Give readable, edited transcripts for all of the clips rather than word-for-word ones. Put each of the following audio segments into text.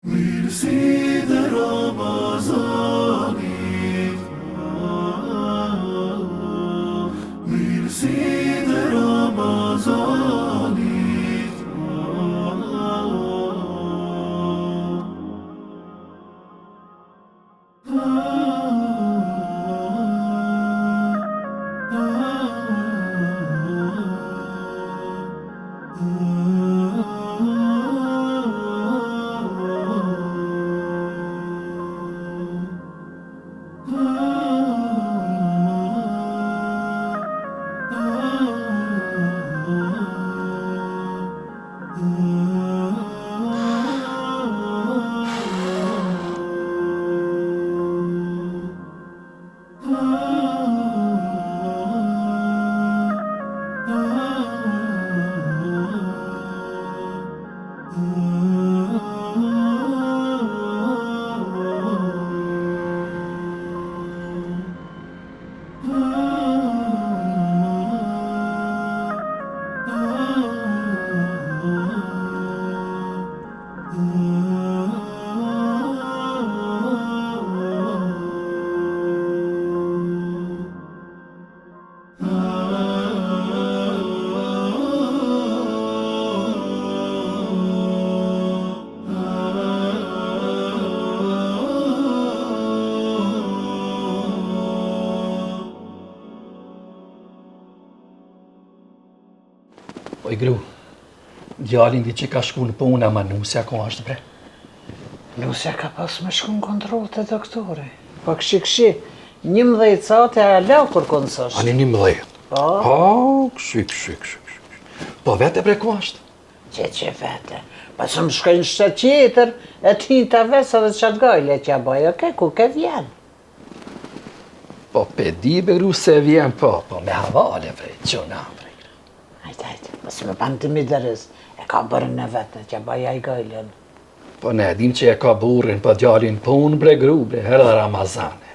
Mirësi dhe Ramazanit, mirësi dhe Ramazanit. Oj gru, djalin di që ka shku në punë, ama nusja ko është bre? Nusja ka pas me shku në kontrol të doktore. Po kshi, 11 cate a lau kur konsosh. Ani 11? Po. Kshi. Po vete bre ko është? Që vete. Pas më shkojnë shtet tjetër, e t'hinta vesa dhe qatë gajle që ja bëj, oke, ku ke vjen? Po pe di be gru se vjen, po me havale bre, qona bre. Hajde, pas me pan të mideris, e ka bërën në vetë që ja bëj a i gajlen. Po ne dim që e ka burrin, po djalin punë bre gru bre, herë dhe Ramazane.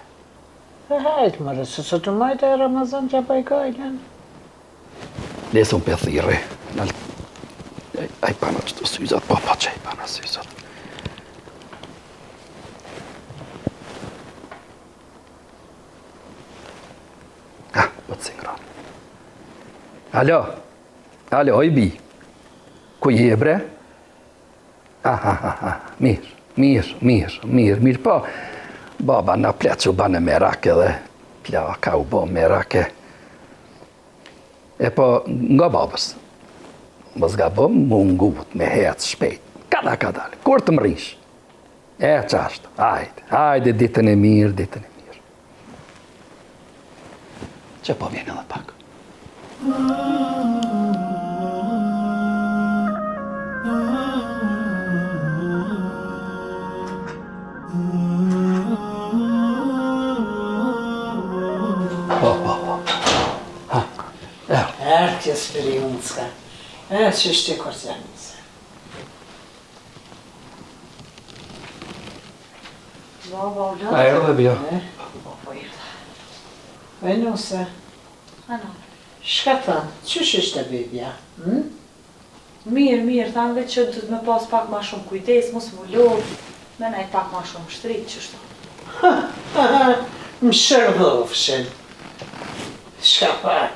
Hajde, mërë, se së të majtë e Ramazan që ja bëj gajlen. Lesën pe thire. Aj pana që të syzat, po që aj pana syzat. Po të singron. Alo, oj bi. Ku je bre? Mirë, po. Baba na pletë që u banë merake dhe plaka u bo merake. E po, nga babës. Mos gabëm, mungut me hecë shpejt. Kada, kur të më rish? E qashtë, hajde, ditën e mirë. Që po vjen edhe pak. Që spiri unë s'ka. Që shti kërëzjanise. Baba, u lëtë? A erdhe bjo. Po erdhe. E nuse. Ano. Shka thënë, qësh ishte bebja? Mirë, thanë veç që dhëtë me pas pak ma shumë kujtes, mos më lodhë, me najt pak ma shumë shtrit, qështu. Më shërdhofshin. Shka pa,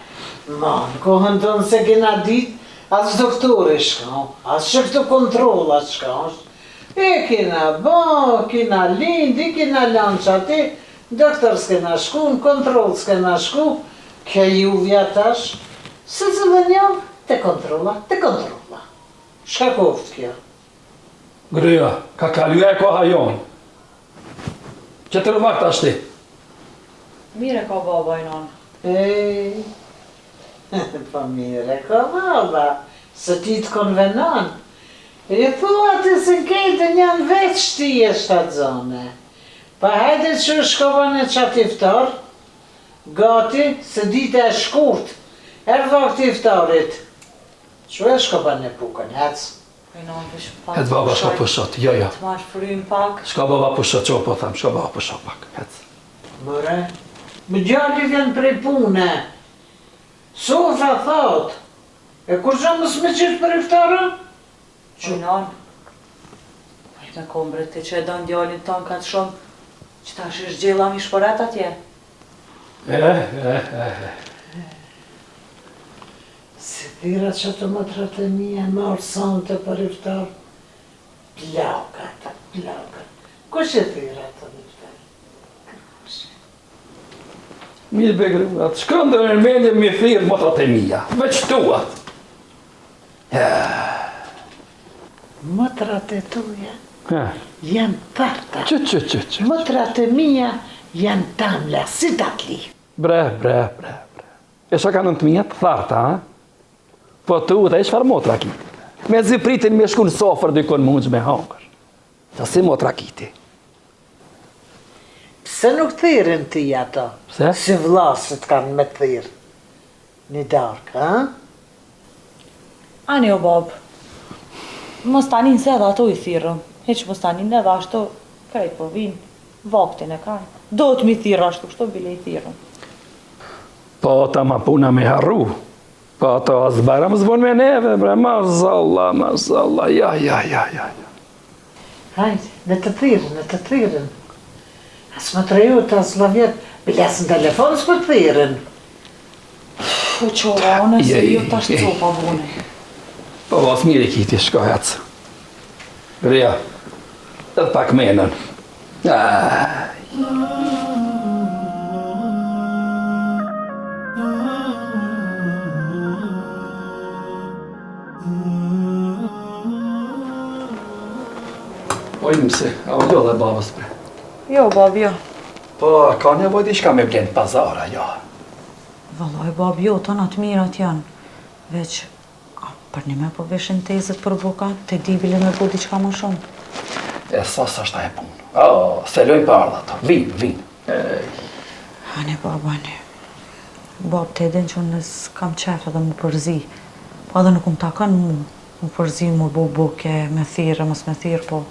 ma, në kohën tonë se kena dit, as doktore shka, as që këto kontrola shka është. E kena ba, kena lindi, kena lanë që ati, doktor s'kena shku, në kontrol s'kena shku, kja ju vjatash, se zëllë njavë, te kontrola. Shka koftë kjo? Gryja, ka kalua e koha jonë. Që të rëvakt ashti? Mire ka baba i nonë. Po mire ka baba, se ti të konvenon. E po atë se kejtë njën veç ti e shtatë zone. Pa hajde që shkova në qatë iftar, gati se dite e shkurt, vakti iftarit. Që e shkova në pukën, hec? I nonë vësh pak. Het baba shka pëshot, jo. Të marrë frym pak. Shka baba pëshot, që po tham, shka baba pëshot pak, het. Mëre, më gjalli vjen prej pune. Sofra thot, e kur zha mësë me qitë për iftarën? I nonë. me kombre ti që e do ndjallin tonë ka të shumë, që ta shish gjela mi shporet atje. Si thira që të mëtrat e mija marë sante për iftar, plauka ta, plauka. Kush e thira të iftar? Mirë begru, atë shkëndër në mendje mi thirë mëtrat e mija, veç tuat. Mëtrat e tuja janë tarta. Që. Mëtrat e mija janë tamla, si tatli. Bre. E sa kanë në të mija të tharta, ha? Po tu dhe e shfar motra ki. Me zi pritin me shku në sofër dykon mundës me hangër. Qa si motra kiti. Pse nuk thirin ti ato? Pse? Si vlasët kanë me thirë. Një darkë, ha? Ani o bab, mos tanin se edhe ato i thirëm, heq mos tanin edhe ashtu, krejt po vinë, vaktin e kanë. Do të mi thirë ashtu, kështu bile i thirëm. Po ta ma puna me harru. Po ato as bara më zbon me neve, bre, mazallah, ja. Hajde, në të thirën. As më treju të as lavjet, bilas në telefon s'po të thirën. Po qova, one se jo tash të copa bune. Po vas mirë i kiti shkojatës. Ria, edhe pak menën. Oj mësi, a o jo dhe babës bre. Jo, bab, jo. Po, ka nevoj diçka me blenë pazara, jo. Vallaj, bab, jo, të natë mirat janë. Veç, për një me po veshin tezët për buka, të di bile me po diqka më shumë. E sas është ta e punë. Se lojnë për ardha to, vinë. Hane, bab, hane. Bab, të edhin që unë s'kam qef edhe më përzi. Po edhe nuk më takan më përzi, më buke, me thirë, mës me thirë, po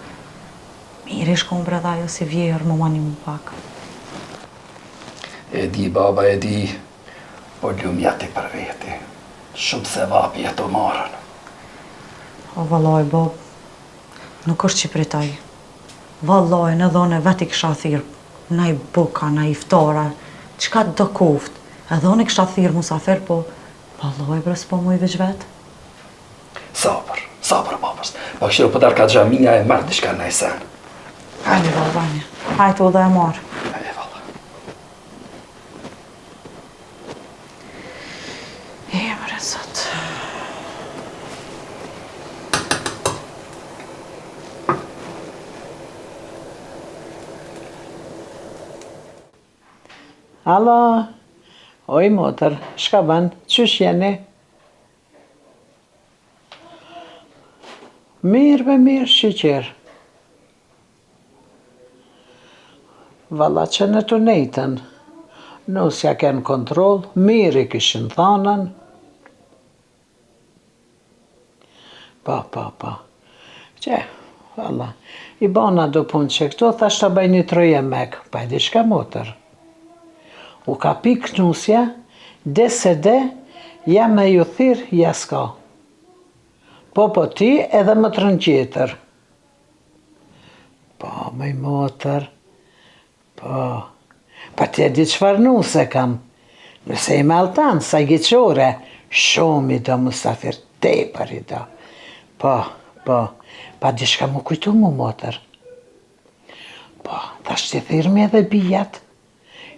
mirë ishko më bredha jo si vjerë, më mani më pak. E di, baba, e di, po ljumja ti për veti. Shumë se vapi e të marën. O, vallaj, bab, nuk është që pritaj. Vallaj, në dhone veti kësha thirë, na i buka, na i iftara, qka do koft, edhe unë kësha thirë musafir, po, vallaj, bre, s'po mu i veç vetë. Sabër, babës. Po këshiru për darka gjamia e marrë dishka në esen. Hajde, vallaj, hajde u dhe e marë. Hajde, valla. Bre, sot. Alo, oj motër, shka ban, qysh jeni? Mirë, shiqer. Valla që në të nejtën, nusja ken kontrol, mirë i kishin thanën. Pa. Që, valla, i bana do punë që këto, thash të baj një troje mek, pa e di shka motër. U ka pik nusja, se jam me ju thirë, ja s'ka. Po ti edhe më të rënqetër. Po, mëj motër, pa ti e di qëfar nuse kam. Nëse i me altan, sa gjeqore, shumë i do musafir, tepër i do. Po, pa di shka mu kujtu mu motër. Po, thash që thirëmi edhe bijat,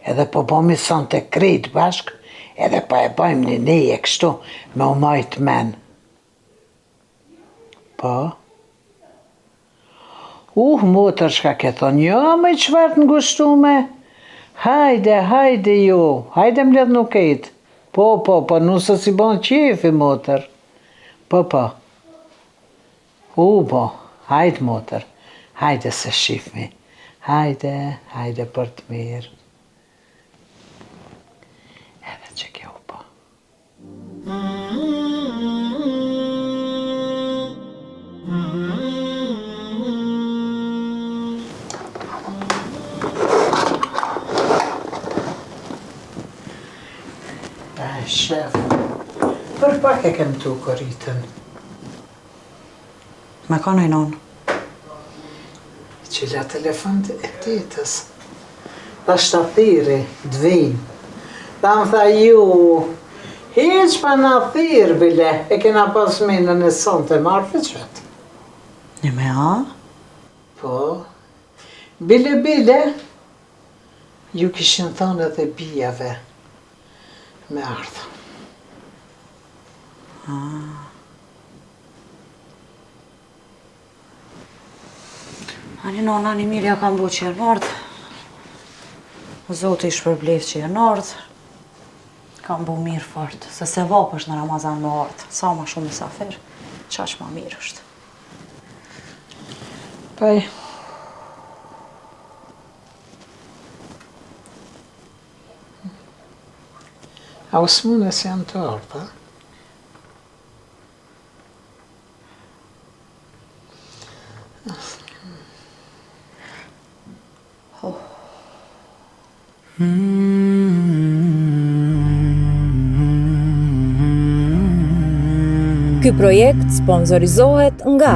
edhe po bomi son të krejt bashk, edhe po e bojmë një neje kështu, me u majt men. Po? Motër shka ke thonë, jo, me qëfar të ngushtume. Hajde jo, hajde mbledh nuk ejtë. Po, nusë si bon qefi, motër. Po. Hajde, motër, hajde se shifmi. Hajde për të mirë. Edhe që kjo po. Shef, për pak e kem tu koritën. Me ka nëjnon? Qila telefon e tetës. Ta shtathiri, dvin. Ta më tha ju, hiq pa na thirë bile, e kena pas minën e sonë të marrë për qëtë. Një me a? Po, bile, ju kishin thonë edhe bijave me ardhë. Ani nona, një Mirja kam bu që e nordë. Zotë i shpërblef që e nordë. Kam bu mirë fort, se vapë është në Ramazan më ardë. Sa ma shumë misafir, qaq ma mirë është. Paj. A usmunës janë të ardha? Ky projekt sponsorizohet nga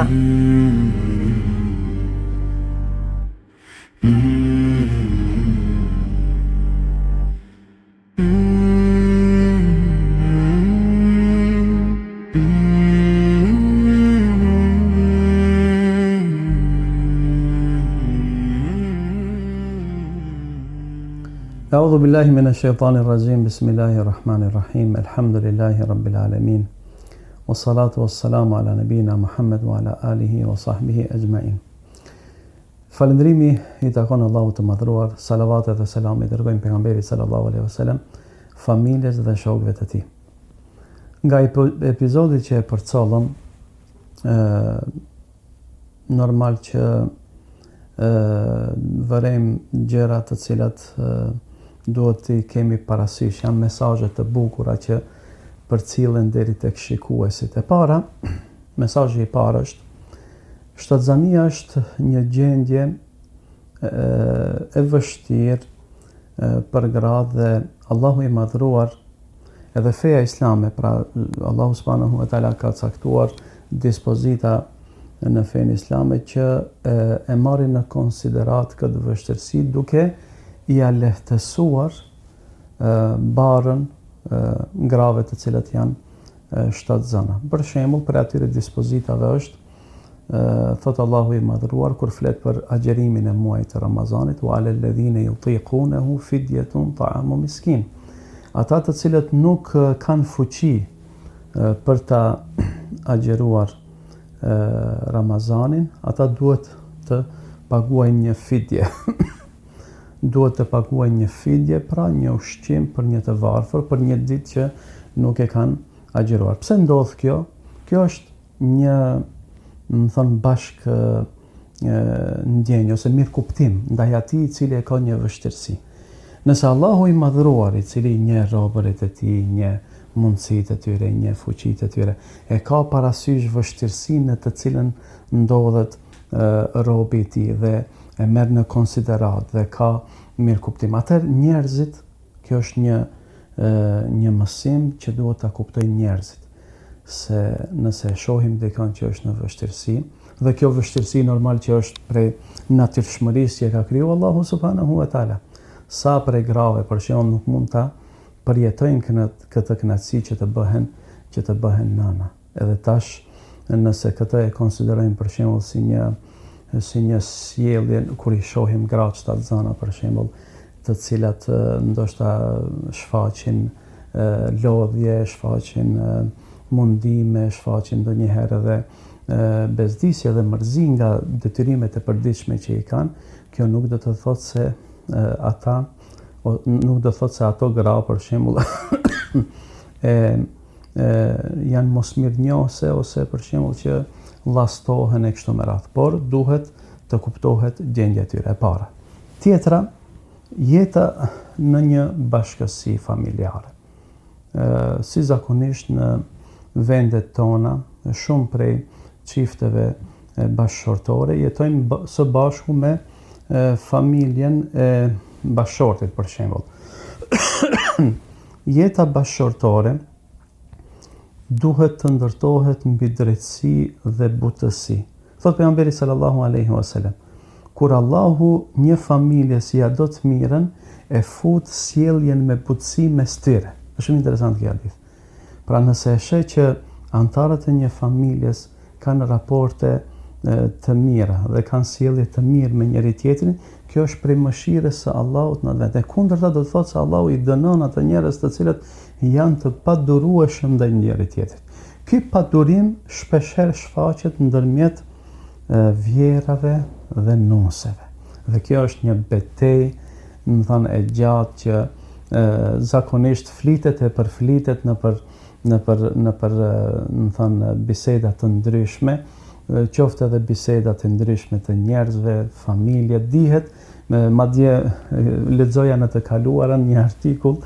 أعوذ بالله من الشيطان الرجيم بسم الله الرحمن الرحيم الحمد لله رب العالمين والصلاة والسلام على نبينا Muhammed وعلى آله وصحبه أجمعين. Falëndrimi i takon Allahut të madhruar, salavatet dhe selam i dërgojmë pejgamberit sallallahu alaihi wasallam, familjes dhe shokëve të tij. Nga episodi që e përcollëm, normal që vërejmë gjëra të cilat duhet të kemi parasysh, janë mesazhe të bukura që përcillen deri tek shikuesit. E para, mesazhi i parë është shtatzania është një gjendje e vështirë për gra dhe Allahu i madhruar edhe feja islame, pra Allahu subhanahu wa taala ka caktuar dispozita në fenë islame që e marrin në konsiderat këtë vështirësi duke i lehtësuar barën grave të cilat janë shtatzana. Për shembull, për atyre dispozitave është thot Allahu i madhruar kur flet për agjerimin e muajit të Ramazanit, wa alal ladhina yutiqunahu fidyatun ta'amu miskin. Ata të cilët nuk kanë fuqi për ta agjeruar Ramazanin, ata duhet të paguajnë një fidje. Duhet të paguajnë një fidje, pra një ushqim për një të varfër, për një ditë që nuk e kanë agjeruar. Pse ndodh kjo? Kjo është një, më thon bashk ndjenjë ose mirë kuptim ndaj atij i cili e ka një vështirësi. Nëse Allahu i madhruar, i cili një robërit e tij, një mundësitë e tyre, një fuqitë e tyre, e ka parasysh vështirësinë të cilën ndodhet robi i tij dhe e merr në konsiderat dhe ka mirë kuptim. Atëherë njerëzit, kjo është një mësim që duhet ta kuptojnë njerëzit, se nëse e shohim dikon që është në vështirësi, dhe kjo vështirësi normal që është prej natyrshmërisë që ka kriju Allahu subhanahu wa taala. Sa prej grave për shembull nuk mund ta përjetojnë këtë kënaqësi që të bëhen nëna. Edhe tash nëse këtë e konsiderojmë për shembull si një sjellje kur i shohim gratë shtatzana për shembull, të cilat ndoshta shfaqin lodhje, shfaqin mundime, shfaqin ndonjëherë edhe bezdisje dhe mërzi nga detyrimet e përditshme që i kanë. Kjo nuk do të thotë se nuk do thotë se ato gra për shembull janë mosmirnjose ose për shembull që llastohen e kështu me radhë, por duhet të kuptohet gjendja e tyre e para. Tjetra, jeta në një bashkësi familjare. Si zakonisht në vendet tona, shumë prej çifteve bashkëshortore jetojnë së bashku me familjen e bashkëshortit për shembull. Jeta bashkëshortore duhet të ndërtohet mbi drejtësi dhe butësi. Thot pejgamberi sallallahu alaihi wasallam, kur Allahu një familje si ja do të mirën, e fut sjelljen me butësi mes tyre. Është shumë interesant kjo hadith. Pra nëse e sheh që antarët e një familjes kanë raporte të mira dhe kanë sjellje të mirë me njëri tjetrin, kjo është prej mëshirës së Allahut në vetë. Kundërta do të thotë se Allahu i dënon ato njerëz të cilët janë të padurueshëm ndaj njëri tjetrit. Ky padurim shpeshherë shfaqet ndërmjet vjerave dhe nuseve. Dhe kjo është një betejë, më thënë, e gjatë që zakonisht flitet e përflitet në për biseda të ndryshme, qoftë edhe biseda të ndryshme të njerëzve, familje, dihet, madje lexoja në të kaluarën një artikull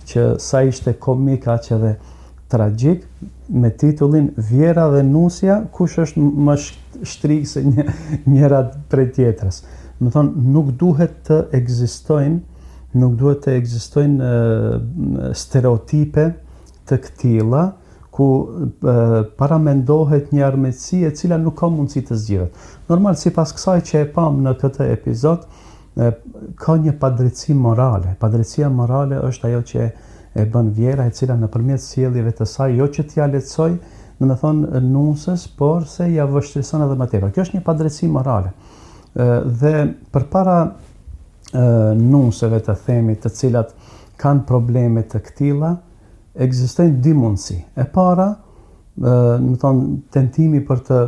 që sa ishte komik aq edhe tragjik, me titullin Vjera dhe nusja, kush është më shtrik se njëra prej tjetrës. Më thonë, nuk duhet të ekzistojnë stereotipe të këtilla, ku paramendohet një armiqësi e cila nuk ka mundësi të zgjidhet. Normal, sipas kësaj që e pam në këtë epizod, ka një padrejtësi morale. Padrejtësia morale është ajo që e bën vjera, e cila nëpërmjet sjelljeve të saj, jo që t'ja lehtësoj, domethënë nusës, por se ja vështirëson edhe më tepër. Kjo është një padrejtësi morale. Dhe përpara nusëve të themi, të cilat kanë probleme të këtilla, ekzistojnë dy mundësi. E para, tentimi për të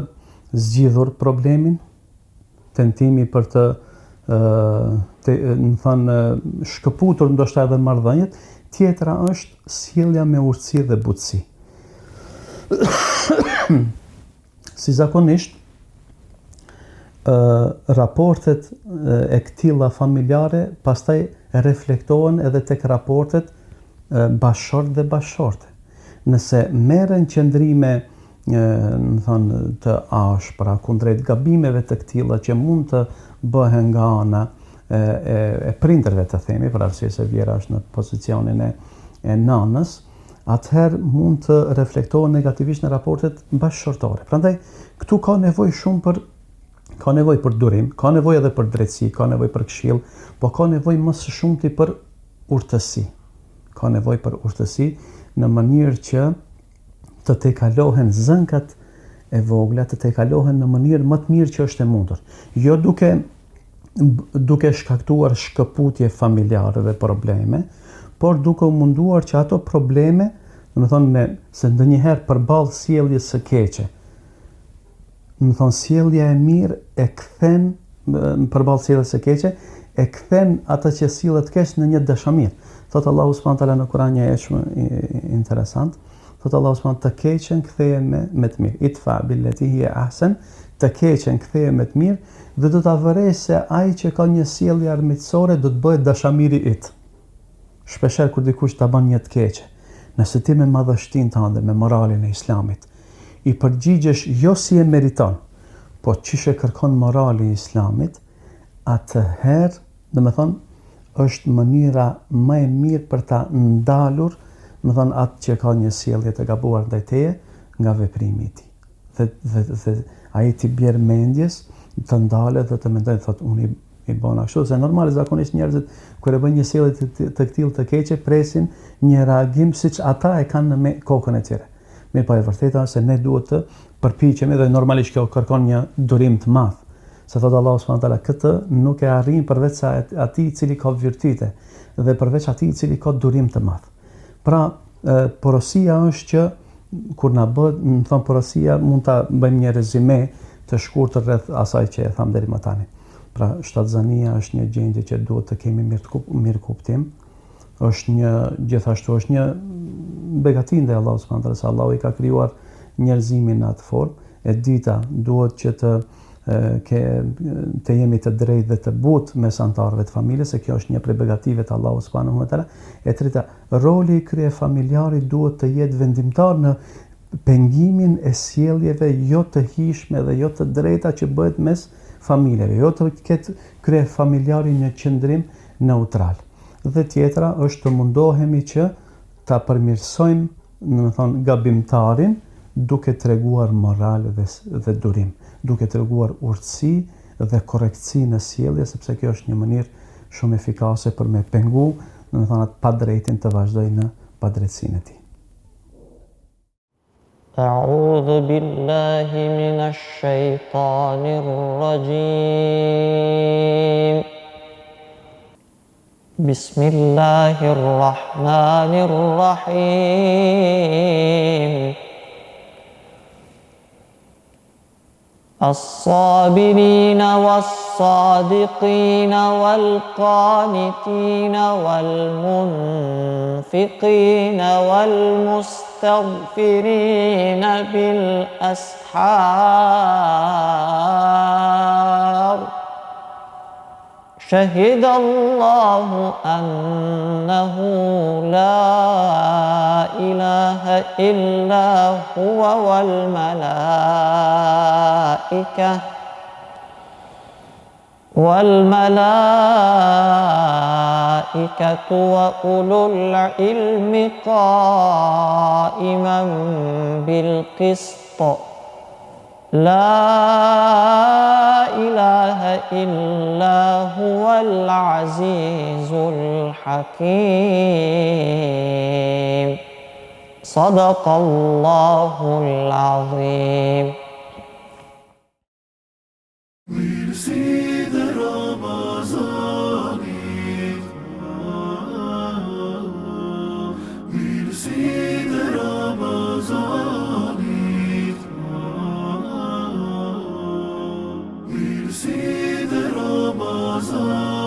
zgjidhur problemin, tentimi për të shkëputur ndoshta edhe marrëdhëniet, tjetra është sjellja me urtësi dhe butësi. Si zakonisht, raportet e këtilla familjare pastaj reflektohen edhe tek raportet bashkëshort dhe bashkëshorte. Nëse merren qëndrime të ashpra kundrejt gabimeve të këtilla që mund të bëhen nga ana e prindërve të themi, për arsye se vjera është në pozicionin e nanës, atëherë mund të reflektohen negativisht në raportet bashkëshortore. Prandaj këtu ka nevojë për durim, ka nevojë edhe për drejtësi, ka nevojë për këshill, po ka nevojë më së shumti për urtësi. Ka nevojë për urtësi në mënyrë që të tejkalohen zënkat e vogla, të tejkalohen në mënyrë më të mirë që është e mundur. Jo duke shkaktuar shkëputje familjare dhe probleme, por duke u munduar që ato probleme, domethënë se ndonjëherë përballë sjelljes së keqe, domethënë sjellja e mirë e kthen përballë sjelljes së keqe, e kthen atë që sillet keq në një dashamirë. Thotë Allahu subhanahu wa taala në Kur'an një ajet shumë interesant. Thotë Allahu subhanahu të keqen ktheje me të mirë. Idfa billati hiya ahsan, të keqen ktheje me të mirë, dhe do ta vërej se ai që ka një sjellje armiqësore do të bëhet dashamiri yt. Shpeshherë kur dikush ta bën një të keqe, nëse ti me madhështinë tënde, me moralin e Islamit, i përgjigjesh jo si e meriton, po çish e kërkon morali i Islamit, atëherë, domethënë, është mënyra më e mirë për ta ndalur, domethënë atë që ka një sjellje të gabuar ndaj teje nga veprimi i tij. Dhe ai ti bjerë mendjes të ndalet dhe të mendojë, thotë unë i bëna kështu, se normal zakonisht njerëzit kur e bëjnë një sjellje të këtillë të keqe presin një reagim siç ata e kanë në kokën e tyre. Mirë, po e vërteta është se ne duhet të përpiqemi dhe normalisht kjo kërkon një durim të madh. Se thotë Allahu subhanahu wa taala, këtë nuk e arrin përveç se atij i cili ka virtyte dhe përveç atij i cili ka durim të madh. Pra, porosia është që kur na bëhet, më thon porosia, mund ta bëjmë një rezime të shkurtër rreth asaj që e tham deri më tani. Pra, shtatzania është një gjendje që duhet të kemi mirë kuptim. Gjithashtu është një begati ndaj Allahut subhanahu wa taala, se Allahu i ka krijuar njerëzimin në atë formë. E dyta, duhet që të jemi të drejtë dhe të butë mes anëtarëve të familjes, se kjo është një prej begative të Allahut subhanahu wa taala. E treta, roli i kryefamiljarit duhet të jetë vendimtar në pengimin e sjelljeve jo të hijshme dhe jo të drejta që bëhet mes familjeve, jo të ketë kryefamiljari një qëndrim neutral. Dhe tjetra është të mundohemi që ta përmirësojmë, domethënë, gabimtarin duke treguar moral dhe durim, duke treguar urtësi dhe korrektësi në sjellje, sepse kjo është një mënyrë shumë efikase për me pengu, domethënë atë padrejtin të vazhdojë në padrejtësinë e tij. أعوذ بالله من الشيطان الرجيم بسم الله الرحمن الرحيم الصابرين والصادقين والقانتين والمنفقين والمستغفرين بالأسحار شهد الله أنه لا إله إلا هو والملائكة وأولو العلم قائما بالقسط لا إله إلا هو العزيز الحكيم صدق الله العظيم. Mirësi dhe Ramazani, mirësi dhe Ramazani, mirësi dhe Ramazani.